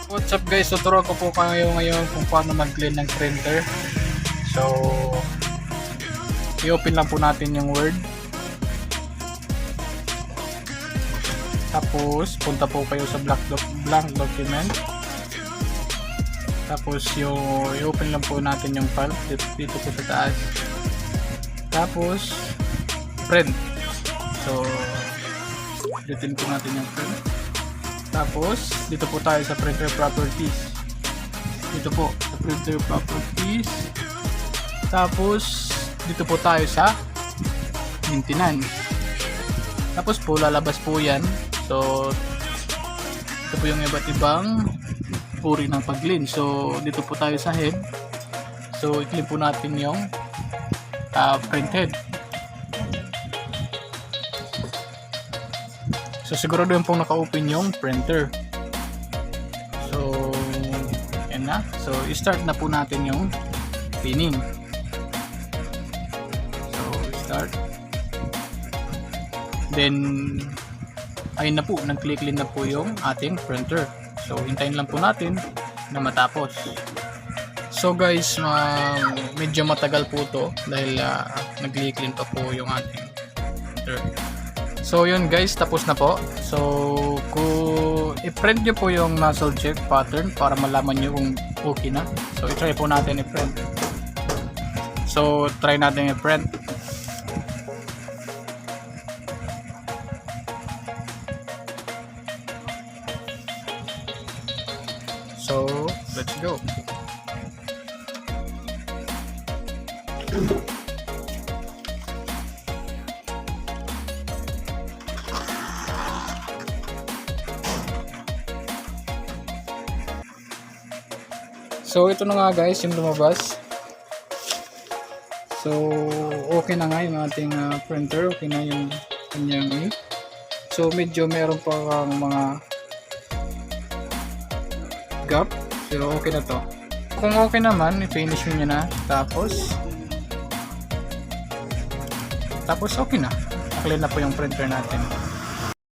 What's up guys, tuturo ko po kayo ngayon kung paano mag-clean ng printer. So i-open lang po natin yung Word, tapos punta po kayo sa blank document, tapos yung i-open lang po natin yung file dito po sa taas, tapos print. So ulitin po natin yung print. Tapos, dito po tayo sa printer properties. Dito po, sa printer properties. Tapos, dito po tayo sa maintenance. Tapos po, lalabas po yan. So, ito po yung iba't ibang uri ng pag-clean. So, dito po tayo sa head. So, i-clean po natin yung print head. So siguro doon pong naka-open yung printer. So yan na. So i-start na po natin yung cleaning. So start. Then ayun na po, nag-clean na po yung ating printer. So hintayin lang po natin na matapos. So guys, medyo matagal po to dahil nag-clean pa po yung ating printer. So yun guys, tapos na po. So kung i-print nyo po yung nozzle check pattern para malaman nyo kung okay na. So i-try po natin i-print. So try natin i-print. So let's go. So ito na nga guys yung lumabas. So okay na nga yung ating printer, okay na yung kanyang ink. So medyo meron pa mga gap, pero okay na to. Kung okay naman, i-finish nyo na. Tapos okay na. Clean na po yung printer natin.